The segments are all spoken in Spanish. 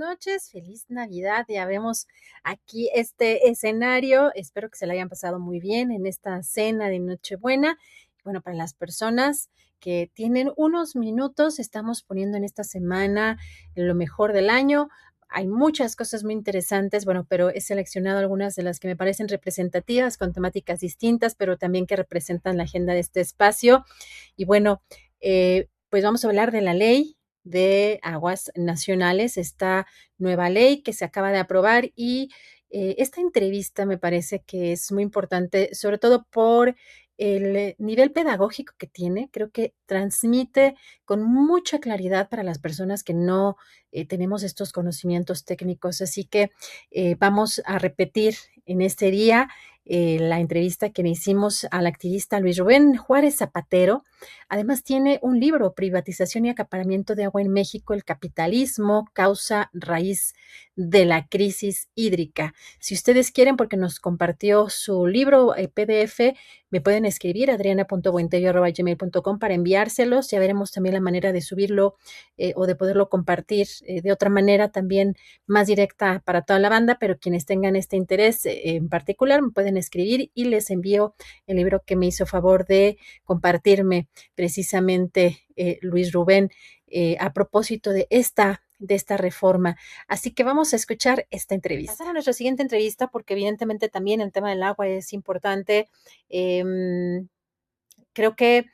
noches, feliz Navidad. Ya vemos aquí este escenario. Espero que se la hayan pasado muy bien en esta cena de Nochebuena. Bueno, para las personas que tienen unos minutos, estamos poniendo en esta semana lo mejor del año. Hay muchas cosas muy interesantes, bueno, pero he seleccionado algunas de las que me parecen representativas, con temáticas distintas, pero también que representan la agenda de este espacio. Y bueno, pues vamos a hablar de la ley de aguas nacionales, esta nueva ley que se acaba de aprobar y esta entrevista me parece que es muy importante, sobre todo por el nivel pedagógico que tiene. Creo que transmite con mucha claridad para las personas que no tenemos estos conocimientos técnicos. Así que vamos a repetir en este día la entrevista que le hicimos al activista Luis Rubén Juárez Zapatero. Además tiene un libro, Privatización y acaparamiento de agua en México, el capitalismo, causa raíz de la crisis hídrica. Si ustedes quieren, porque nos compartió su libro PDF, me pueden escribir adriana.buentello@gmail.com para enviárselos. Ya veremos también la manera de subirlo o de poderlo compartir de otra manera también más directa para toda la banda, pero quienes tengan este interés en particular me pueden escribir y les envío el libro que me hizo favor de compartirme precisamente Luis Rubén a propósito de esta reforma. Así que vamos a escuchar esta entrevista. Pasar a nuestra siguiente entrevista porque evidentemente también el tema del agua es importante. Creo que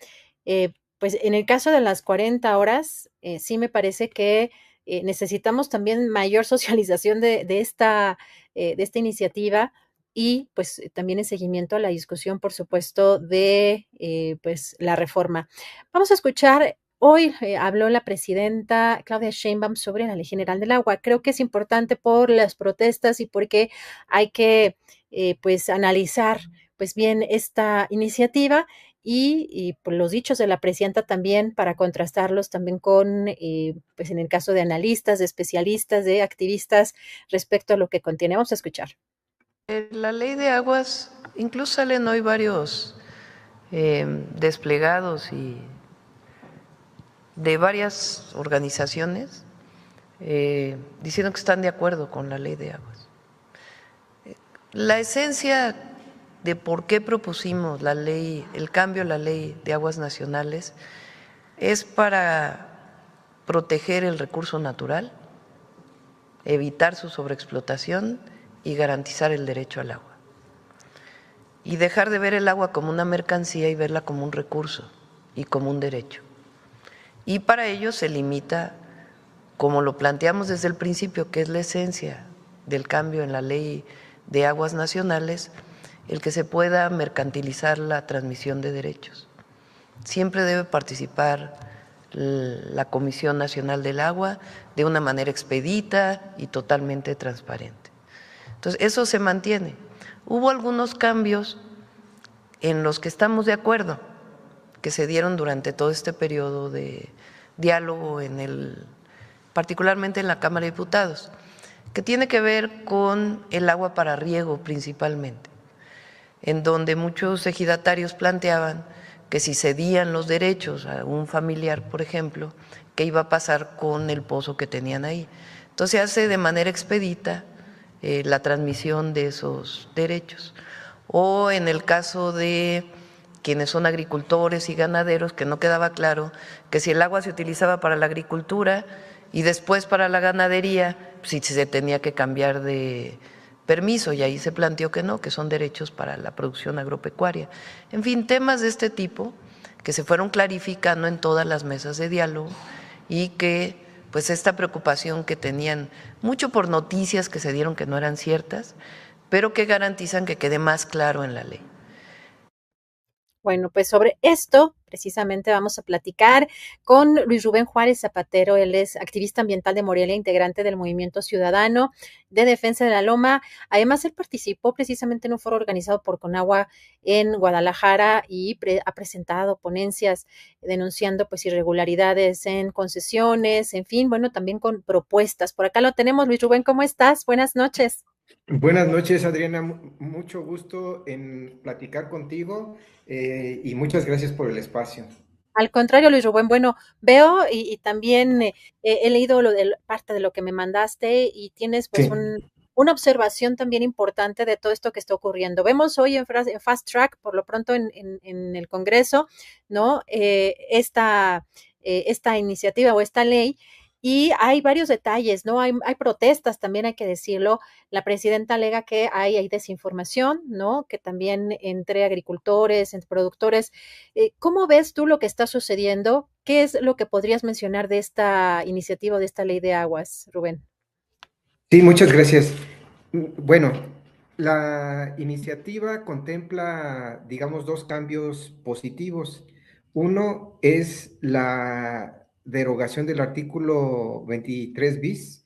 pues en el caso de las 40 horas, sí me parece que necesitamos también mayor socialización de esta iniciativa y pues también en seguimiento a la discusión, por supuesto, de pues la reforma. Vamos a escuchar. Hoy habló la presidenta Claudia Sheinbaum sobre la Ley General del Agua. Creo que es importante por las protestas y porque hay que pues analizar pues bien esta iniciativa y por los dichos de la presidenta también para contrastarlos también con, pues en el caso de analistas, de especialistas, de activistas respecto a lo que contiene. Vamos a escuchar. La ley de aguas, incluso salen hoy varios desplegados y de varias organizaciones diciendo que están de acuerdo con la ley de aguas. La esencia de por qué propusimos la ley, el cambio a la ley de aguas nacionales, es para proteger el recurso natural, evitar su sobreexplotación y garantizar el derecho al agua. Y dejar de ver el agua como una mercancía y verla como un recurso y como un derecho. Y para ello se limita, como lo planteamos desde el principio, que es la esencia del cambio en la ley de aguas nacionales, el que se pueda mercantilizar la transmisión de derechos. Siempre debe participar la Comisión Nacional del Agua de una manera expedita y totalmente transparente. Entonces, eso se mantiene. Hubo algunos cambios en los que estamos de acuerdo, que se dieron durante todo este periodo de diálogo particularmente en la Cámara de Diputados, que tiene que ver con el agua para riego principalmente, en donde muchos ejidatarios planteaban que si cedían los derechos a un familiar, por ejemplo, ¿qué iba a pasar con el pozo que tenían ahí? Entonces se hace de manera expedita la transmisión de esos derechos. O en el caso de quienes son agricultores y ganaderos, que no quedaba claro que si el agua se utilizaba para la agricultura y después para la ganadería, si se tenía que cambiar de permiso, y ahí se planteó que no, que son derechos para la producción agropecuaria. En fin, temas de este tipo que se fueron clarificando en todas las mesas de diálogo y que pues esta preocupación que tenían mucho por noticias que se dieron que no eran ciertas, pero que garantizan que quede más claro en la ley. Bueno, pues sobre esto precisamente vamos a platicar con Luis Rubén Juárez Zapatero. Él es activista ambiental de Morelia, integrante del Movimiento Ciudadano de Defensa de la Loma. Además, él participó precisamente en un foro organizado por Conagua en Guadalajara y ha presentado ponencias denunciando pues irregularidades en concesiones, en fin, bueno, también con propuestas. Por acá lo tenemos. Luis Rubén, ¿cómo estás? Buenas noches. Buenas noches, Adriana. Mucho gusto en platicar contigo y muchas gracias por el espacio. Al contrario, Luis Rubén, bueno, veo y también he leído parte de lo que me mandaste y tienes pues Sí, una observación también importante de todo esto que está ocurriendo. Vemos hoy en Fast Track, por lo pronto en el Congreso, ¿no? Esta iniciativa o esta ley. Y hay varios detalles, ¿no? Hay protestas, también hay que decirlo. La presidenta alega que hay desinformación, ¿no? Que también entre agricultores, entre productores. ¿Cómo ves tú lo que está sucediendo? ¿Qué es lo que podrías mencionar de esta iniciativa, de esta ley de aguas, Rubén? sí, muchas gracias. Bueno, la iniciativa contempla, digamos, dos cambios positivos. Uno es la derogación del artículo 23 bis,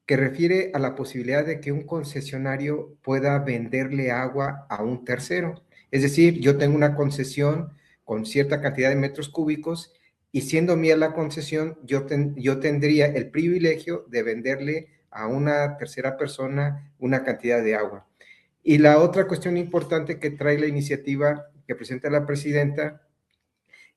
que refiere a la posibilidad de que un concesionario pueda venderle agua a un tercero. Es decir, yo tengo una concesión con cierta cantidad de metros cúbicos y siendo mía la concesión, yo tendría el privilegio de venderle a una tercera persona una cantidad de agua. Y la otra cuestión importante que trae la iniciativa que presenta la presidenta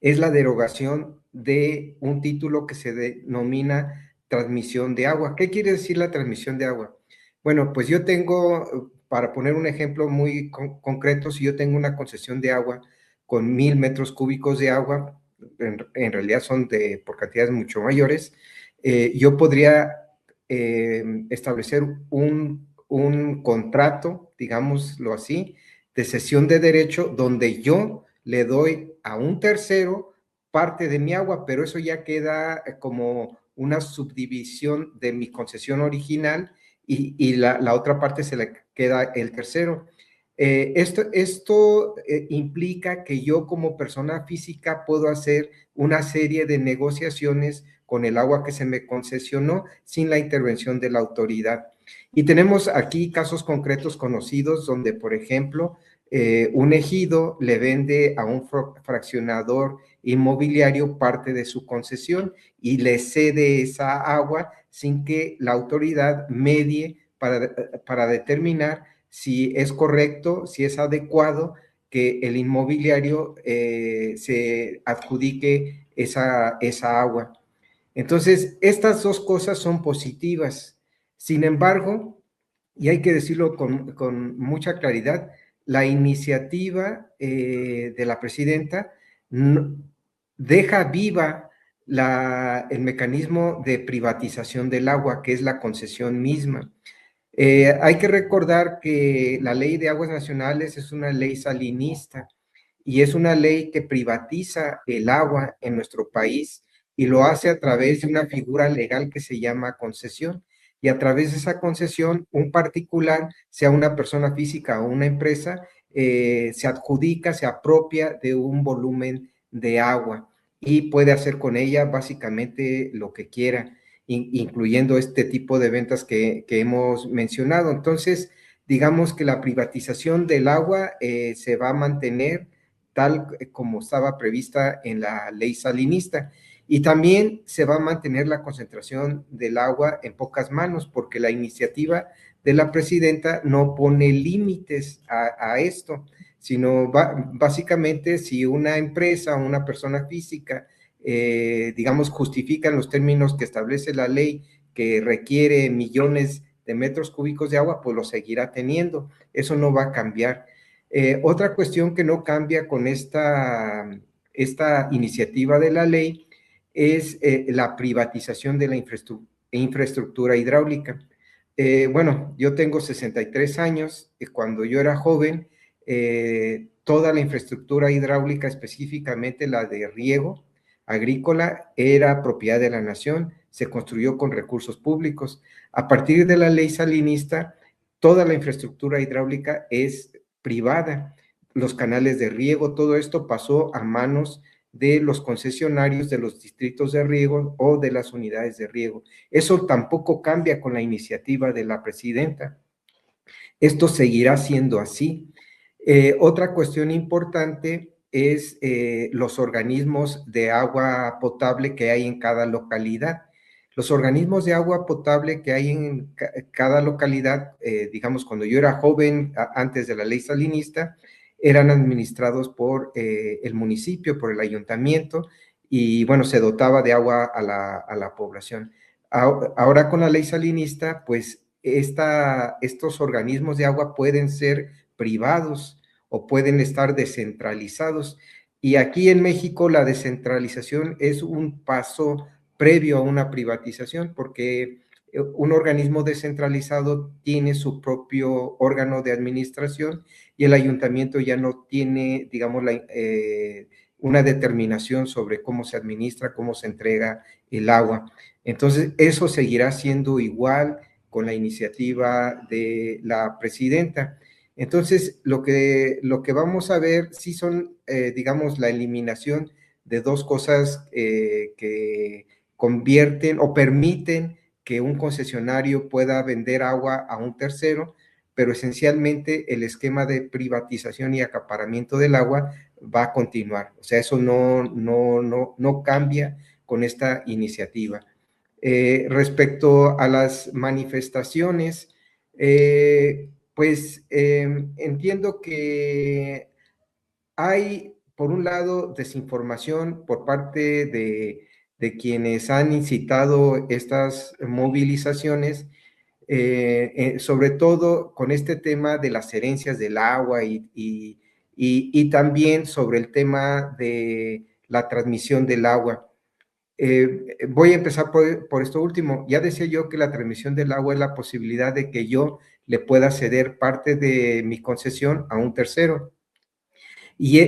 es la derogación de un título que se denomina transmisión de agua. ¿Qué quiere decir la transmisión de agua? Bueno, pues yo tengo, para poner un ejemplo muy concreto, si yo tengo una concesión de agua con 1,000 metros cúbicos de agua, realidad son por cantidades mucho mayores, yo podría establecer un contrato, digámoslo así, de cesión de derecho donde yo le doy a un tercero parte de mi agua, pero eso ya queda como una subdivisión de mi concesión original y la otra parte se le queda el tercero. Esto implica que yo como persona física puedo hacer una serie de negociaciones con el agua que se me concesionó sin la intervención de la autoridad. Y tenemos aquí casos concretos conocidos donde, por ejemplo, un ejido le vende a un fraccionador inmobiliario parte de su concesión y le cede esa agua sin que la autoridad medie para determinar si es correcto, si es adecuado que el inmobiliario se adjudique esa agua. Entonces, estas dos cosas son positivas. Sin embargo, y hay que decirlo con mucha claridad, la iniciativa de la presidenta deja viva el mecanismo de privatización del agua, que es la concesión misma. Hay que recordar que la ley de aguas nacionales es una ley salinista y es una ley que privatiza el agua en nuestro país y lo hace a través de una figura legal que se llama concesión. Y a través de esa concesión, un particular, sea una persona física o una empresa, se adjudica, se apropia de un volumen de agua y puede hacer con ella básicamente lo que quiera, incluyendo este tipo de ventas que hemos mencionado. Entonces, digamos que la privatización del agua se va a mantener tal como estaba prevista en la ley salinista. Y también se va a mantener la concentración del agua en pocas manos, porque la iniciativa de la presidenta no pone límites a esto, sino básicamente si una empresa o una persona física, digamos, justifica en los términos que establece la ley que requiere millones de metros cúbicos de agua, pues lo seguirá teniendo. Eso no va a cambiar. Otra cuestión que no cambia con esta iniciativa de la ley es la privatización de la infraestructura hidráulica. Bueno, yo tengo 63 años y cuando yo era joven, toda la infraestructura hidráulica, específicamente la de riego agrícola, era propiedad de la nación, se construyó con recursos públicos. A partir de la ley salinista, toda la infraestructura hidráulica es privada. Los canales de riego, todo esto pasó a manos de los concesionarios de los distritos de riego o de las unidades de riego. Eso tampoco cambia con la iniciativa de la presidenta. Esto seguirá siendo así. Otra cuestión importante es los organismos de agua potable que hay en cada localidad. Los organismos de agua potable que hay en cada localidad, digamos, cuando yo era joven, antes de la ley salinista, eran administrados por el municipio, por el ayuntamiento, y bueno, se dotaba de agua a la población. Ahora con la ley salinista, pues estos organismos de agua pueden ser privados o pueden estar descentralizados. Y aquí en México la descentralización es un paso previo a una privatización, porque un organismo descentralizado tiene su propio órgano de administración y el ayuntamiento ya no tiene, digamos, una determinación sobre cómo se administra, cómo se entrega el agua. Entonces, eso seguirá siendo igual con la iniciativa de la presidenta. Entonces, lo que vamos a ver sí son, digamos, la eliminación de dos cosas que convierten o permiten que un concesionario pueda vender agua a un tercero, pero esencialmente el esquema de privatización y acaparamiento del agua va a continuar. O sea, eso no cambia con esta iniciativa. Respecto a las manifestaciones, pues entiendo que hay, por un lado, desinformación por parte de quienes han incitado estas movilizaciones, sobre todo con este tema de las herencias del agua y también sobre el tema de la transmisión del agua. Voy a empezar por esto último. Ya decía yo que la transmisión del agua es la posibilidad de que yo le pueda ceder parte de mi concesión a un tercero. Y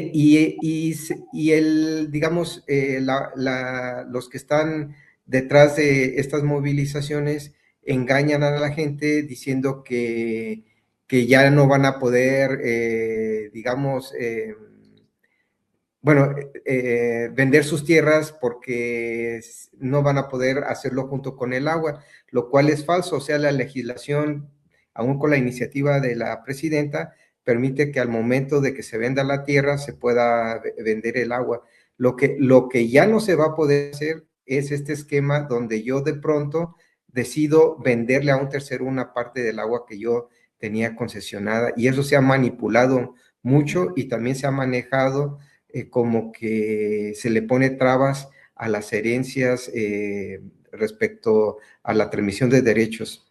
el, digamos, los que están detrás de estas movilizaciones engañan a la gente diciendo que ya no van a poder, digamos, bueno, vender sus tierras porque no van a poder hacerlo junto con el agua, lo cual es falso. O sea, la legislación, aún con la iniciativa de la presidenta, permite que al momento de que se venda la tierra se pueda vender el agua. Lo que ya no se va a poder hacer es este esquema donde yo de pronto decido venderle a un tercero una parte del agua que yo tenía concesionada, y eso se ha manipulado mucho y también se ha manejado como que se le pone trabas a las herencias respecto a la transmisión de derechos.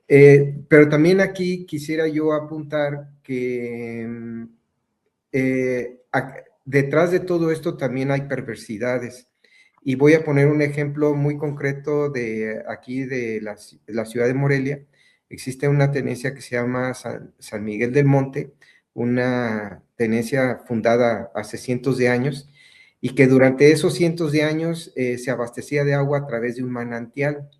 Pero también aquí quisiera yo apuntar que detrás de todo esto también hay perversidades. Y voy a poner un ejemplo muy concreto de aquí de la ciudad de Morelia. Existe una tenencia que se llama San Miguel del Monte, una tenencia fundada hace cientos de años y que durante esos cientos de años se abastecía de agua a través de un manantial.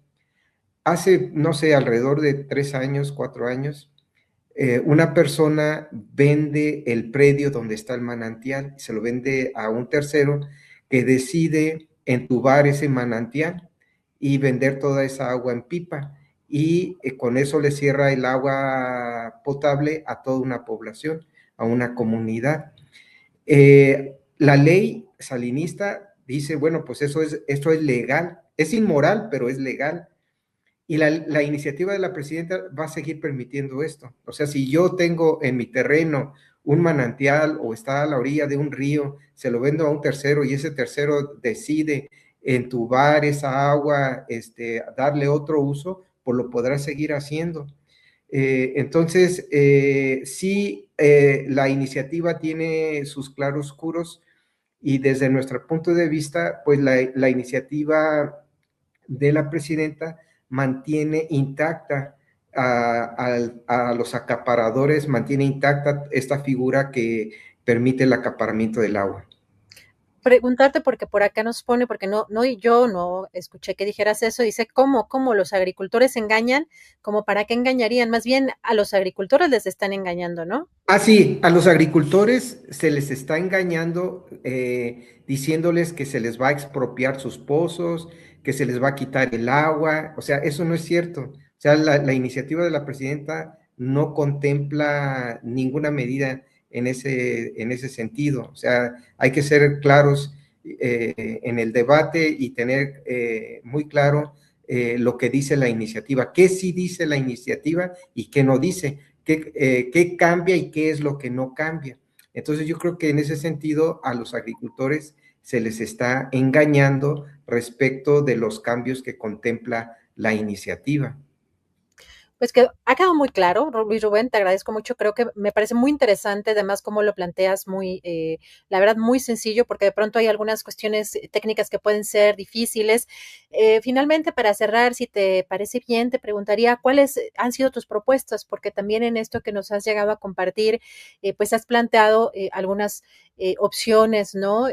Hace, no sé, alrededor de 3 años, 4 años, una persona vende el predio donde está el manantial, se lo vende a un tercero que decide entubar ese manantial y vender toda esa agua en pipa, y con eso le cierra el agua potable a toda una población, a una comunidad. La ley salinista dice, bueno, pues esto es legal, es inmoral, pero es legal. Y la iniciativa de la presidenta va a seguir permitiendo esto. O sea, si yo tengo en mi terreno un manantial o está a la orilla de un río, se lo vendo a un tercero y ese tercero decide entubar esa agua, darle otro uso, pues lo podrá seguir haciendo. Entonces, sí, la iniciativa tiene sus claroscuros y desde nuestro punto de vista, pues la iniciativa de la presidenta mantiene intacta a los acaparadores, mantiene intacta esta figura que permite el acaparamiento del agua. Preguntarte porque por acá nos pone, porque yo no escuché que dijeras eso, dice, ¿cómo los agricultores engañan? ¿Cómo para qué engañarían? Más bien a los agricultores les están engañando, ¿no? Ah, sí, a los agricultores se les está engañando diciéndoles que se les va a expropiar sus pozos, que se les va a quitar el agua. O sea, eso no es cierto. O sea, la iniciativa de la presidenta no contempla ninguna medida en ese sentido. O sea, hay que ser claros en el debate y tener muy claro lo que dice la iniciativa, qué sí dice la iniciativa y qué no dice. Qué cambia y qué es lo que no cambia. Entonces yo creo que en ese sentido a los agricultores se les está engañando respecto de los cambios que contempla la iniciativa. Pues que ha quedado muy claro, Luis Rubén, te agradezco mucho. Creo que me parece muy interesante, además, cómo lo planteas, muy, la verdad, muy sencillo, porque de pronto hay algunas cuestiones técnicas que pueden ser difíciles. Finalmente, para cerrar, si te parece bien, te preguntaría cuáles han sido tus propuestas, porque también en esto que nos has llegado a compartir, pues has planteado algunas opciones, ¿no?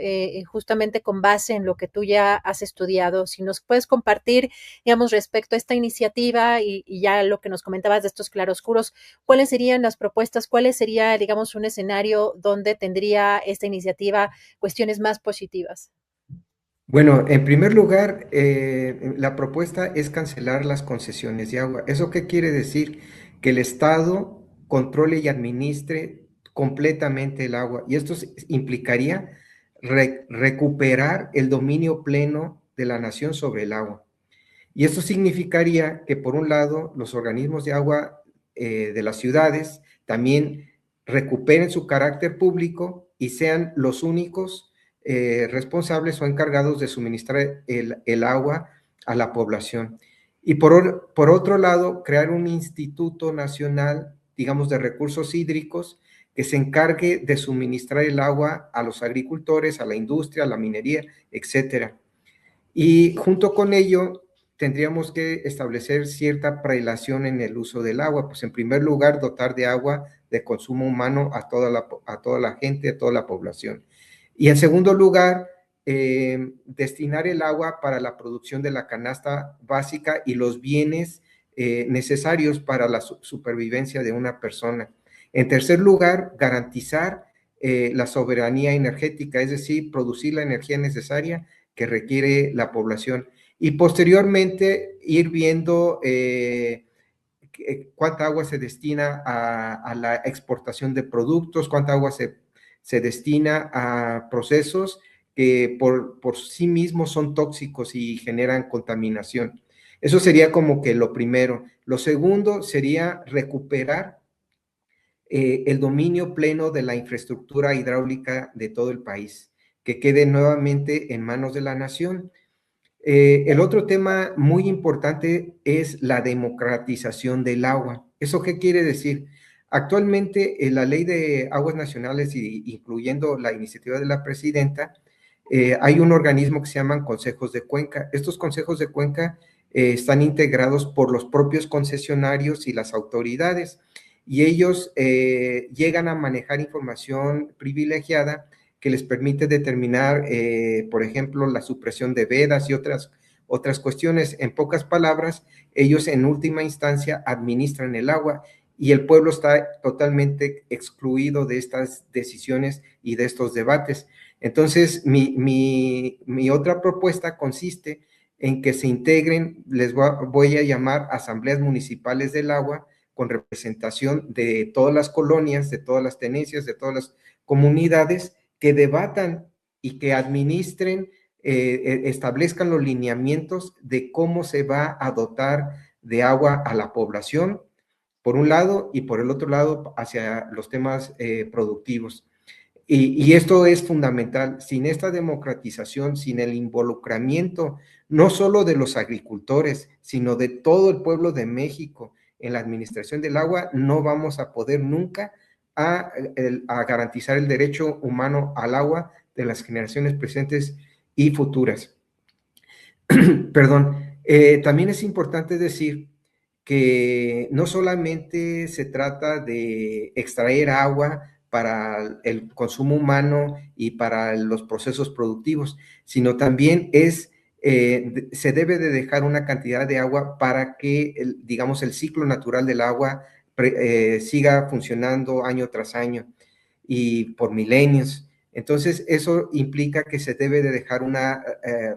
Justamente con base en lo que tú ya has estudiado. Si nos puedes compartir, digamos, respecto a esta iniciativa y ya lo que nos comentabas de estos claroscuros, ¿cuáles serían las propuestas? ¿Cuál sería, digamos, un escenario donde tendría esta iniciativa cuestiones más positivas? Bueno, en primer lugar, la propuesta es cancelar las concesiones de agua. ¿Eso qué quiere decir? Que el Estado controle y administre completamente el agua. Y esto implicaría recuperar el dominio pleno de la nación sobre el agua. Y esto significaría que, por un lado, los organismos de agua de las ciudades también recuperen su carácter público y sean los únicos responsables o encargados de suministrar el agua a la población. Y por otro lado, crear un instituto nacional, digamos, de recursos hídricos que se encargue de suministrar el agua a los agricultores, a la industria, a la minería, etcétera. Y junto con ello, tendríamos que establecer cierta prelación en el uso del agua. Pues en primer lugar, dotar de agua de consumo humano a toda la gente, a toda la población. Y en segundo lugar, destinar el agua para la producción de la canasta básica y los bienes necesarios para la supervivencia de una persona. En tercer lugar, garantizar la soberanía energética, es decir, producir la energía necesaria que requiere la población. Y posteriormente ir viendo cuánta agua se destina a la exportación de productos, cuánta agua se destina a procesos que por sí mismos son tóxicos y generan contaminación. Eso sería como que lo primero. Lo segundo sería recuperar el dominio pleno de la infraestructura hidráulica de todo el país, que quede nuevamente en manos de la nación. El otro tema muy importante es la democratización del agua. ¿Eso qué quiere decir? Actualmente, la ley de aguas nacionales, incluyendo la iniciativa de la presidenta, hay un organismo que se llaman consejos de cuenca. Estos consejos de cuenca están integrados por los propios concesionarios y las autoridades, y ellos llegan a manejar información privilegiada que les permite determinar, por ejemplo, la supresión de vedas y otras cuestiones. En pocas palabras, ellos en última instancia administran el agua y el pueblo está totalmente excluido de estas decisiones y de estos debates. Entonces, mi otra propuesta consiste en que se integren, voy a llamar asambleas municipales del agua, con representación de todas las colonias, de todas las tenencias, de todas las comunidades, que debatan y que administren, establezcan los lineamientos de cómo se va a dotar de agua a la población, por un lado, y por el otro lado, hacia los temas productivos. Y esto es fundamental. Sin esta democratización, sin el involucramiento no solo de los agricultores, sino de todo el pueblo de México en la administración del agua, no vamos a poder nunca a garantizar el derecho humano al agua de las generaciones presentes y futuras. Perdón. También es importante decir que no solamente se trata de extraer agua para el consumo humano y para los procesos productivos, sino también se debe de dejar una cantidad de agua para que, digamos, el ciclo natural del agua siga funcionando año tras año y por milenios. Entonces, eso implica que se debe de dejar una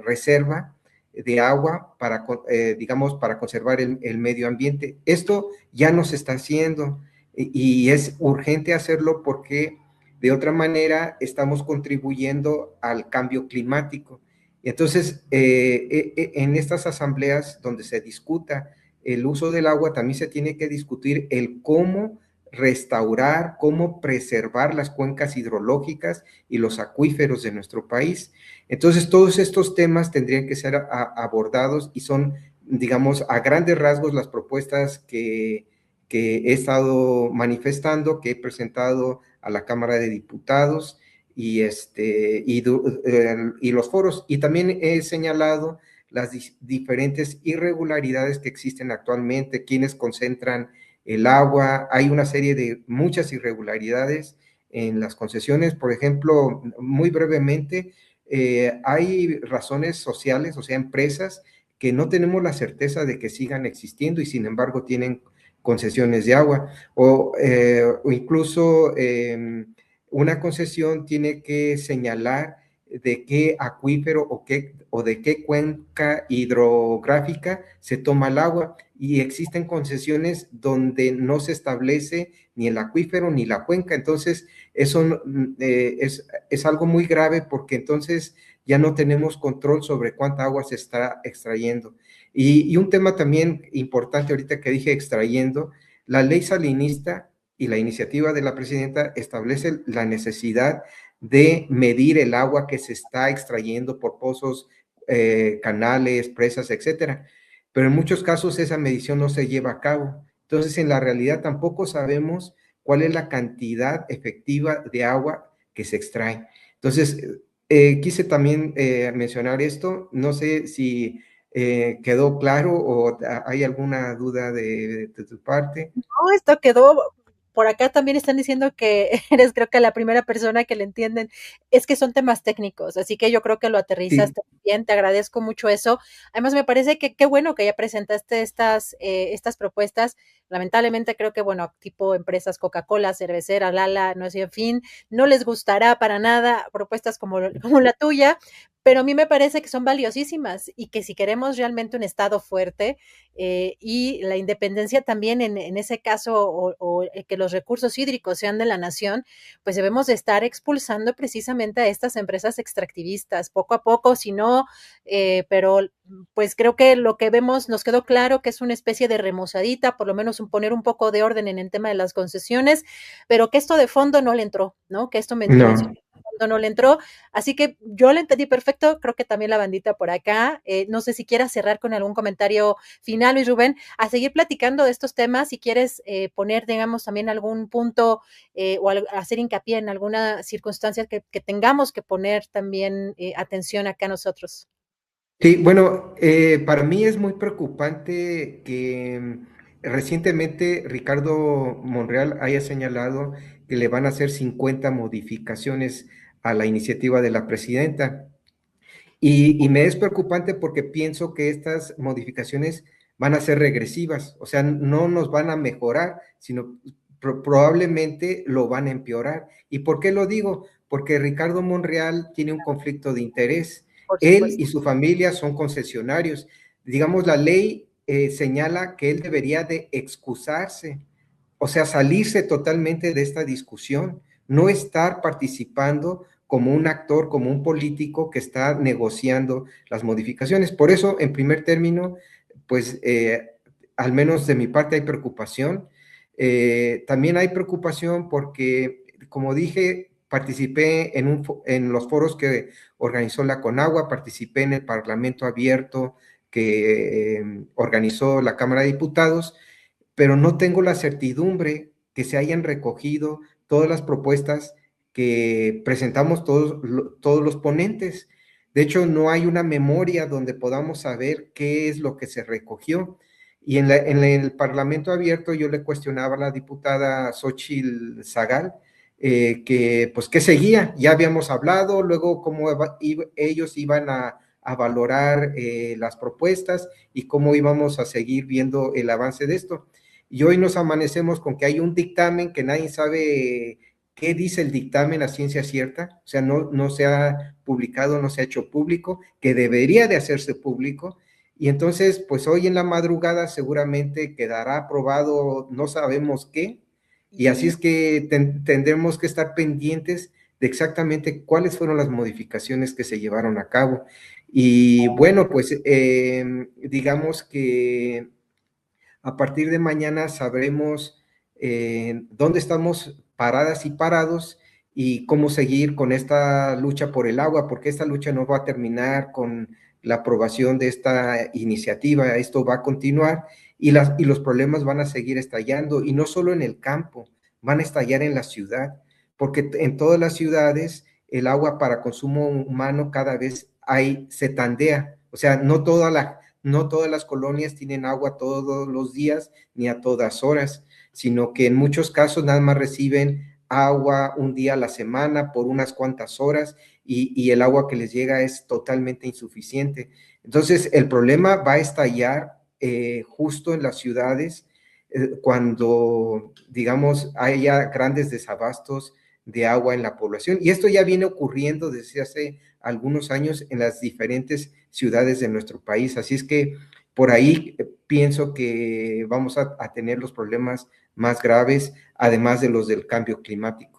reserva de agua para, digamos, para conservar el medio ambiente. Esto ya no se está haciendo y es urgente hacerlo porque de otra manera estamos contribuyendo al cambio climático. Entonces, en estas asambleas donde se discuta el uso del agua, también se tiene que discutir el cómo restaurar, cómo preservar las cuencas hidrológicas y los acuíferos de nuestro país. Entonces, todos estos temas tendrían que ser abordados y son, digamos, a grandes rasgos las propuestas que he estado manifestando, que he presentado a la Cámara de Diputados y los foros. Y también he señalado las diferentes irregularidades que existen actualmente, quienes concentran el agua. Hay una serie de muchas irregularidades en las concesiones. Por ejemplo, muy brevemente, hay razones sociales, o sea, empresas que no tenemos la certeza de que sigan existiendo y sin embargo tienen concesiones de agua, o incluso una concesión tiene que señalar de qué acuífero o de qué cuenca hidrográfica se toma el agua, y existen concesiones donde no se establece ni el acuífero ni la cuenca. Entonces eso es algo muy grave, porque entonces ya no tenemos control sobre cuánta agua se está extrayendo. Y un tema también importante ahorita que dije extrayendo, la ley salinista y la iniciativa de la presidenta establece la necesidad de medir el agua que se está extrayendo por pozos, canales, presas, etcétera. Pero en muchos casos esa medición no se lleva a cabo. Entonces, en la realidad tampoco sabemos cuál es la cantidad efectiva de agua que se extrae. Entonces, quise también mencionar esto. No sé si quedó claro o hay alguna duda de tu parte. No, esto quedó, por acá también están diciendo que eres creo que la primera persona que le entienden. Es que son temas técnicos, así que yo creo que lo Sí, aterrizaste bien, te agradezco mucho eso. Además, me parece que qué bueno que ya presentaste estas propuestas. Lamentablemente creo que, bueno, tipo empresas Coca-Cola, cervecera, Lala, no sé, en fin, no les gustará para nada propuestas como la tuya, pero a mí me parece que son valiosísimas y que si queremos realmente un Estado fuerte, y la independencia también en ese caso, que los recursos hídricos sean de la nación, pues debemos de estar expulsando precisamente a estas empresas extractivistas poco a poco, si no, pero pues creo que lo que vemos nos quedó claro que es una especie de remozadita, por lo menos poner un poco de orden en el tema de las concesiones, pero que esto de fondo no le entró, ¿no? Que esto que mencionó no. no le entró. Así que yo le entendí perfecto, creo que también la bandita por acá. No sé si quieras cerrar con algún comentario final, Luis Rubén, a seguir platicando de estos temas, si quieres poner, digamos, también algún punto o hacer hincapié en alguna circunstancia que tengamos que poner también atención acá nosotros. Sí, bueno, para mí es muy preocupante que recientemente Ricardo Monreal haya señalado que le van a hacer 50 modificaciones a la iniciativa de la presidenta. Y me es preocupante porque pienso que estas modificaciones van a ser regresivas, o sea, no nos van a mejorar, sino probablemente lo van a empeorar. ¿Y por qué lo digo? Porque Ricardo Monreal tiene un conflicto de interés. Por Él y supuesto. su familia son concesionarios. Digamos, la ley señala que él debería de excusarse, o sea, salirse totalmente de esta discusión, no estar participando como un actor, como un político que está negociando las modificaciones. Por eso, en primer término, pues al menos de mi parte hay preocupación. También hay preocupación porque, como dije, participé en los foros que organizó la Conagua, participé en el Parlamento Abierto que organizó la Cámara de Diputados, pero no tengo la certidumbre que se hayan recogido todas las propuestas que presentamos todos los ponentes. De hecho, no hay una memoria donde podamos saber qué es lo que se recogió. Y en el Parlamento Abierto yo le cuestionaba a la diputada Xochitl Zagal que, pues, ¿qué seguía? Ya habíamos hablado, luego cómo ellos iban a valorar las propuestas y cómo íbamos a seguir viendo el avance de esto. Y hoy nos amanecemos con que hay un dictamen que nadie sabe qué dice el dictamen a ciencia cierta, o sea, no se ha publicado, no se ha hecho público, que debería de hacerse público, y entonces, pues hoy en la madrugada seguramente quedará aprobado, no sabemos qué, y así es Y que tendremos que estar pendientes de exactamente cuáles fueron las modificaciones que se llevaron a cabo. Y bueno, pues digamos que a partir de mañana sabremos dónde estamos paradas y parados y cómo seguir con esta lucha por el agua, porque esta lucha no va a terminar con la aprobación de esta iniciativa, esto va a continuar y los problemas van a seguir estallando, y no solo en el campo, van a estallar en la ciudad, porque en todas las ciudades el agua para consumo humano cada vez se tandea, o sea, no todas las colonias tienen agua todos los días ni a todas horas, sino que en muchos casos nada más reciben agua un día a la semana por unas cuantas horas, y el agua que les llega es totalmente insuficiente. Entonces, el problema va a estallar justo en las ciudades cuando, digamos, haya grandes desabastos de agua en la población. Y esto ya viene ocurriendo desde hace algunos años en las diferentes ciudades de nuestro país. Así es que por ahí pienso que vamos a tener los problemas más graves, además de los del cambio climático.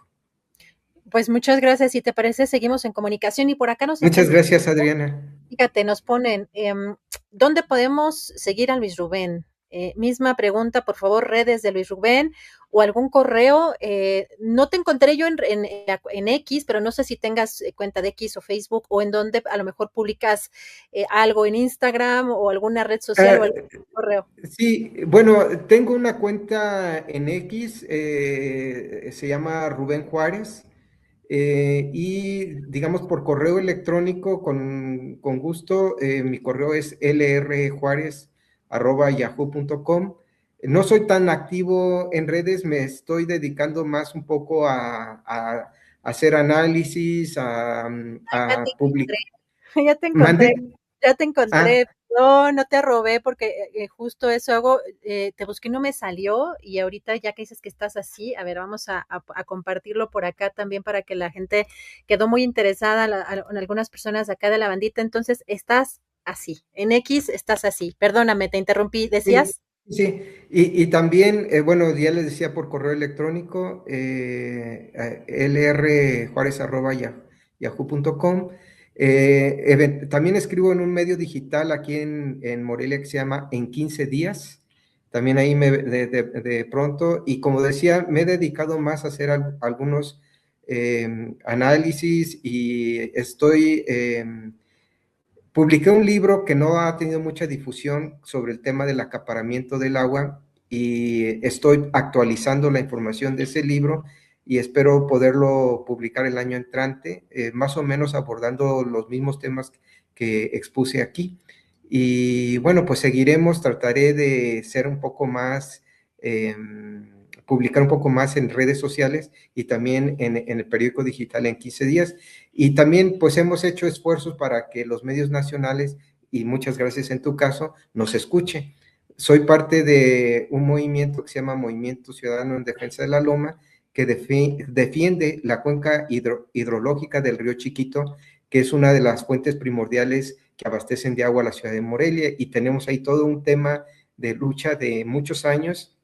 Pues muchas gracias. Si te parece, seguimos en comunicación, y por acá nos están Muchas gracias, diciendo, Adriana. fíjate, nos ponen, ¿dónde podemos seguir a Luis Rubén? Misma pregunta, por favor, redes de Luis Rubén o algún correo. No te encontré yo en X, pero no sé si tengas cuenta de X o Facebook, o en donde a lo mejor publicas algo en Instagram o alguna red social o algún correo. Sí, bueno, tengo una cuenta en X, se llama Rubén Juárez, y digamos por correo electrónico, con gusto, mi correo es lrjuarez@yahoo.com. No soy tan activo en redes, me estoy dedicando más un poco a hacer análisis, Ya a te publicar. encontré, ya te ¿Mande? encontré, ya te Ah, encontré. No te robé, porque justo eso hago. Te busqué y no me salió, y ahorita ya que dices que estás así, a ver, vamos a compartirlo por acá también para que la gente quedó muy interesada, en algunas personas de acá de la bandita. Entonces, estás así, en X estás así. Perdóname, te interrumpí, sí, ¿decías? sí. Y también, bueno, ya les decía por correo electrónico, lrjuarez@yahoo.com. También escribo en un medio digital aquí en Morelia que se llama En 15 días. También ahí de pronto, y como decía, me he dedicado más a hacer algunos análisis, y publiqué un libro que no ha tenido mucha difusión sobre el tema del acaparamiento del agua, y estoy actualizando la información de ese libro y espero poderlo publicar el año entrante, más o menos abordando los mismos temas que expuse aquí. Y bueno, pues seguiremos, trataré de ser un poco más, publicar un poco más en redes sociales y también en el periódico digital En 15 días. Y también pues hemos hecho esfuerzos para que los medios nacionales, y muchas gracias en tu caso, nos escuche. Soy parte de un movimiento que se llama Movimiento Ciudadano en Defensa de la Loma, que defiende la cuenca hidrológica del río Chiquito, que es una de las fuentes primordiales que abastecen de agua a la ciudad de Morelia, y tenemos ahí todo un tema de lucha de muchos años,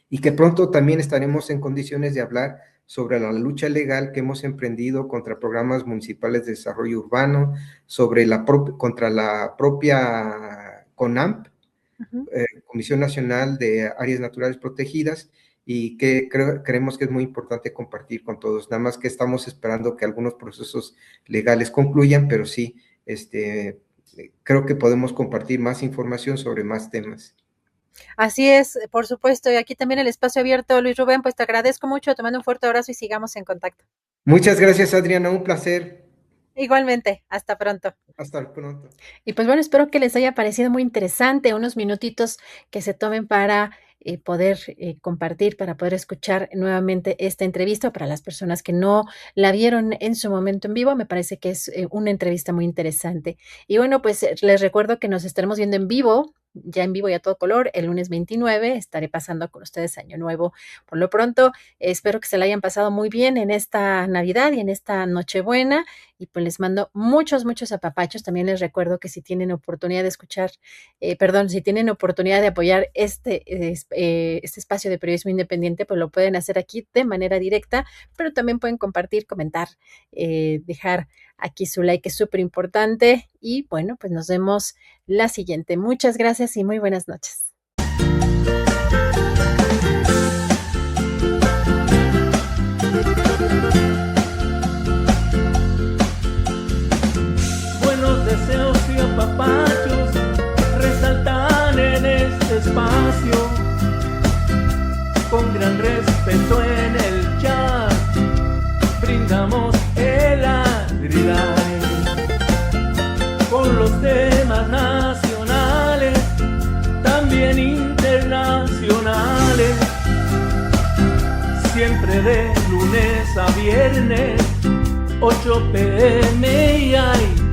y que pronto también estaremos en condiciones de hablar sobre la lucha legal que hemos emprendido contra programas municipales de desarrollo urbano, contra la propia CONAMP, Ujú. Comisión Nacional de Áreas Naturales Protegidas, y que creemos que es muy importante compartir con todos. Nada más que estamos esperando que algunos procesos legales concluyan, pero sí, creo que podemos compartir más información sobre más temas. Así es, por supuesto. Y aquí también el espacio abierto, Luis Rubén. Pues te agradezco mucho, te mando un fuerte abrazo y sigamos en contacto. Muchas gracias, Adriana, un placer. Igualmente, hasta pronto. Hasta pronto. Y pues bueno, espero que les haya parecido muy interesante, unos minutitos que se tomen para poder compartir, para poder escuchar nuevamente esta entrevista. Para las personas que no la vieron en su momento en vivo, me parece que es una entrevista muy interesante. Y bueno, pues les recuerdo que nos estaremos viendo en vivo, ya en vivo y a todo color, el lunes 29. Estaré pasando con ustedes Año Nuevo. Por lo pronto, espero que se la hayan pasado muy bien en esta Navidad y en esta Nochebuena. Y pues les mando muchos, muchos apapachos. También les recuerdo que si tienen oportunidad de escuchar, perdón, si tienen oportunidad de apoyar este espacio de periodismo independiente, pues lo pueden hacer aquí de manera directa, pero también pueden compartir, comentar, dejar aquí su like, es súper importante. Y bueno, pues nos vemos la siguiente. Muchas gracias y muy buenas noches. con gran respeto en el chat, brindamos el Agri-Live con los temas nacionales, también internacionales, siempre de lunes a viernes, 8 p.m. y hay